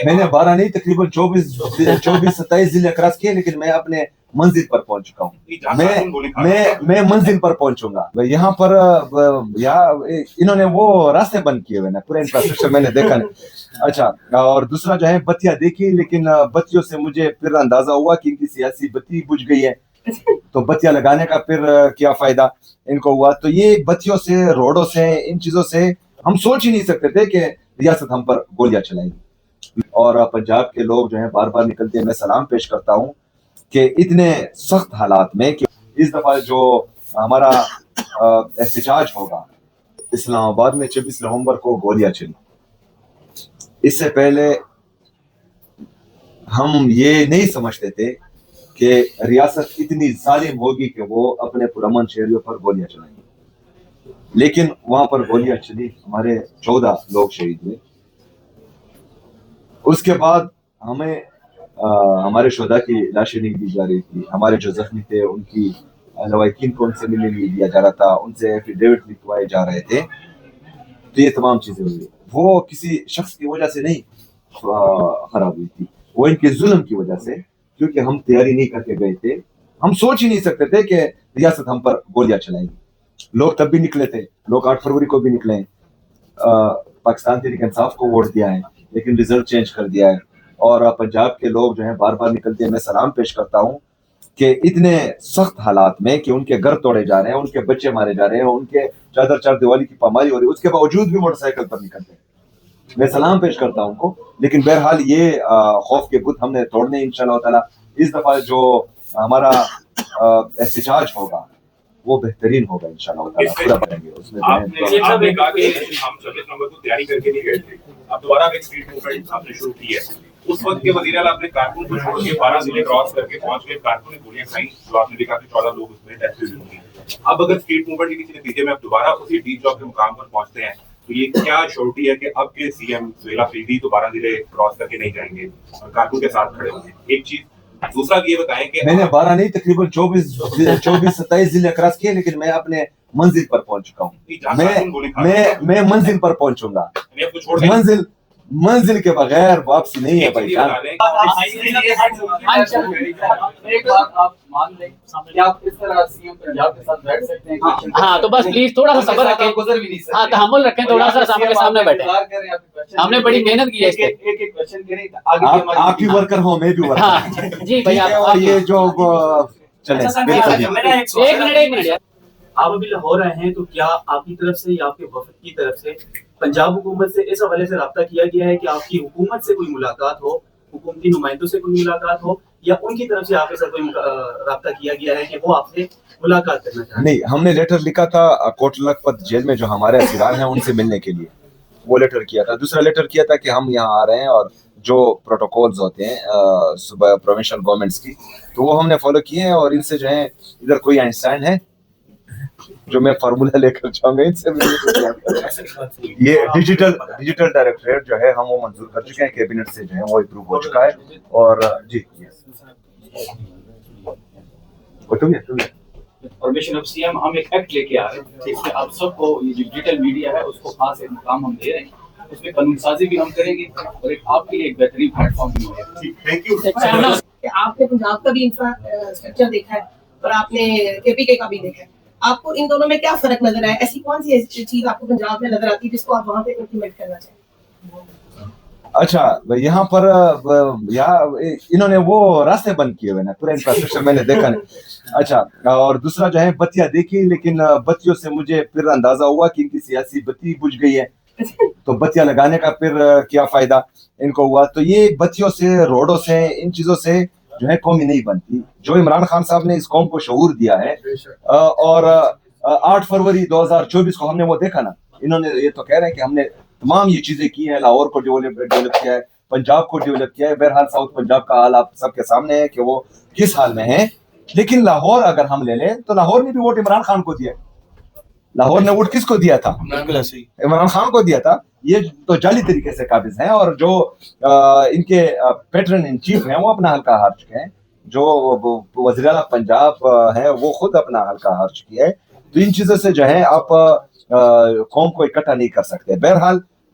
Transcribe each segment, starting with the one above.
میں نے 12 نہیں تقریباً 24-27 ضلع کراس کیے، لیکن میں اپنے منزل پر پہنچ چکا ہوں. میں منزل پر پہنچوں گا. یہاں پر انہوں نے وہ راستے بند کیے ہوئے نا، پورا انفراسٹرکچر میں نے دیکھا نہیں. اچھا، اور دوسرا جو ہے بتیاں دیکھی، لیکن بتیوں سے مجھے پھر اندازہ ہوا کہ ان کی سیاسی بتی بجھ گئی ہے، تو بتیاں لگانے کا پھر کیا فائدہ ان کو ہوا. تو یہ بتیوں سے، روڈوں سے، ان چیزوں سے ہم سوچ ہی نہیں سکتے تھے کہ ریاست ہم پر گولیاں چلائیں گی. اور پنجاب کے لوگ جو ہیں بار بار نکلتے ہیں، میں سلام پیش کرتا ہوں کہ اتنے سخت حالات میں کہ اس دفعہ جو ہمارا احتجاج ہوگا اسلام آباد میں 26 نومبر کو گولیاں چلی. اس سے پہلے ہم یہ نہیں سمجھتے تھے کہ ریاست اتنی ظالم ہوگی کہ وہ اپنے پرامن شہریوں پر گولیاں چلائیں گی. لیکن وہاں پر گولیاں چلی، ہمارے 14 لوگ شہید ہوئے. اس کے بعد ہمیں ہمارے شہداء کی لاشیں نہیں دی جا رہی تھی. ہمارے جو زخمی تھے ان کی لواحقین کو ان سے ملنے نہیں دیا جا رہا تھا، ان سے ایفیڈیوٹ لکھوائے جا رہے تھے. تو یہ تمام چیزیں ہوئی. وہ کسی شخص کی وجہ سے نہیں خراب ہوئی تھی، وہ ان کے ظلم کی وجہ سے، کیونکہ ہم تیاری نہیں کر کے گئے تھے. ہم سوچ ہی نہیں سکتے تھے کہ ریاست ہم پر گولیاں چلائیں گی. لوگ تب بھی نکلے تھے، لوگ 8 فروری کو بھی نکلے ہیں. پاکستان تحریک انصاف کو ووٹ دیا ہے، لیکن رزلٹ چینج کر دیا ہے. اور پنجاب کے لوگ جو ہیں بار بار نکلتے ہیں. میں سلام پیش کرتا ہوں کہ اتنے سخت حالات میں کہ ان کے گھر توڑے جا رہے ہیں، ان کے بچے مارے جا رہے ہیں، ان کے چادر چار دیوالی کی پامالی ہو رہی ہے، اس کے باوجود بھی موٹر سائیکل پر نکلتے ہیں. میں سلام پیش کرتا ہوں ان کو. لیکن بہرحال یہ خوف کے بت ہم نے توڑنے ہیں انشاءاللہ تعالی. اس دفعہ جو ہمارا احتجاج ہوگا وہ بہترین ہوگا انشاءاللہ تعالی. پورا پڑیں گے اس میں. آپ نے کہا کہ ہم 26 نومبر کو تیاری کر کے نہیں گئے تھے، اب دوبارہ ایک اسٹریٹ موومنٹ آپ نے شروع کی ہے. اس وقت کے وزیر اعلیٰ اپنے کارکن کو چھوڑ کے 12 ضلع کراس کر کے پہنچ گئے. کارکن نے گولیاں کھائیں، جو آپ نے دیکھا کہ 14 لوگ اس میں ڈیتھ ہوئی ہوئی. اب اگر اسٹریٹ موومنٹ کے کسی نتیجے میں اب دوبارہ اسی ڈی جاب کے مقام پر پہنچتے ہیں تو یہ کیا شورٹی ہے کہ اب کے سی ایم سہیل فریدی تو 12 ضلع کراس کر کے نہیں جائیں گے اور کارکن کے ساتھ کھڑے ہوں گے؟ ایک چیز. دوسرا یہ بتائیں کہ میں نے 12 نہیں تقریباً 24-27 ضلع کراس کیے، لیکن میں اپنے منزل پر پہنچ چکا ہوں. میں منزل پر پہنچوں گا. منزل کے بغیر واپسی نہیں ہے بھائی جان. ہاں تو بس پلیز تھوڑا سا صبر رکھیں، ہاں تحمل رکھیں، تھوڑا سا سامنے کے سامنے بیٹھے. ہم نے بڑی محنت کی ہے. آپ بھی ورکر ہوں، میں بھی ورکر. جی بھائی اور یہ جو چلیں ایک منٹ. آپ ابھی لاہور آئے ہیں، تو کیا آپ کی طرف سے یا آپ کے وفد کی طرف سے پنجاب حکومت سے اس حوالے سے رابطہ کیا گیا ہے کہ آپ کی حکومت سے کوئی ملاقات ہو، حکومتی نمائندوں سے کوئی ملاقات ہو، یا ان کی طرف سے آپ کے ساتھ کوئی رابطہ کیا گیا ہے کہ وہ آپ سے ملاقات کرنا چاہتے ہیں؟ نہیں، ہم نے لیٹر لکھا تھا کوٹ لکھپت جیل میں جو ہمارے اسیران ہیں ان سے ملنے کے لیے، وہ لیٹر کیا تھا. دوسرا لیٹر کیا تھا کہ ہم یہاں آ رہے ہیں اور جو پروٹوکولز ہوتے ہیں صوبہ پروونشل گورنمنٹس کی تو وہ ہم نے فالو کیے ہیں. اور ان سے جو ہے ادھر کوئی آئنسٹائن ہے جو میں فارمولا لے کر جاؤں گا ان سے یہ ڈیجیٹل ڈائریکٹریٹ جو ہے ہم وہ منظور کر چکے ہیں، کیبنٹ سے جو ہے وہ اپروو ہو چکا ہے. اور جی اور مشن آف سی ایم ہم ایک ایکٹ لے کے آ رہے ہیں جس میں آپ سب کو یہ جو ڈیجیٹل میڈیا ہے اس کو خاص ایک مقام ہم دے رہے ہیں. اس میں قانون سازی بھی ہم کریں گے اور ایک آپ کے لیے ایک بہترین پلیٹ فارم بھی ہوگا. Thank you. آپ نے پنجاب کا بھی انفراسٹرکچر دیکھا ہے اور آپ نے کے پی کے کا بھی دیکھا ہے، آپ کو ان دونوں میں کیا فرق نظر آیا؟ ایسی کون سی چیز آپ کو پنجاب میں نظر آتی ہے جس کو آپ وہاں پہ امپلیمنٹ کرنا چاہیں؟ اچھا، یہاں پر انہوں نے وہ راستے بند کیے ہوئے نا، پورا انفراسٹرکچر میں نے دیکھا نہیں. اچھا، اور دوسرا جو ہے بتیاں دیکھی، لیکن بتیوں سے مجھے پھر اندازہ ہوا کہ ان کی سیاسی بتی بجھ گئی ہے، تو بتیاں لگانے کا پھر کیا فائدہ ان کو ہوا. تو یہ بتیوں سے، روڈوں سے، ان چیزوں سے جو ہے قومی نہیں بنتی. جو عمران خان صاحب نے اس قوم کو شعور دیا ہے، اور 8 فروری 2024 کو ہم نے وہ دیکھا نا. انہوں نے یہ تو کہہ رہے ہیں کہ ہم نے تمام یہ چیزیں کی ہیں، لاہور کو ڈیولپ کیا ہے، پنجاب کو ڈیولپ کیا ہے. بہرحال ساؤتھ پنجاب کا حال آپ سب کے سامنے ہے کہ وہ کس حال میں ہے. لیکن لاہور اگر ہم لے لیں تو لاہور نے بھی ووٹ عمران خان کو دیا. لاہور نے ووٹ کس کو دیا تھا؟ عمران خان کو دیا تھا. یہ تو جعلی طریقے سے قابض ہیں، اور جو ان کے پیٹرن ان چیف ہیں وہ اپنا حلقہ ہار چکے ہیں. جو وزیر اعلیٰ پنجاب ہے وہ خود اپنا حلقہ ہار چکی ہے. تو ان چیزوں سے جو ہے آپ قوم کو اکٹھا نہیں کر سکتے. بہرحال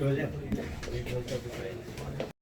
Go ahead.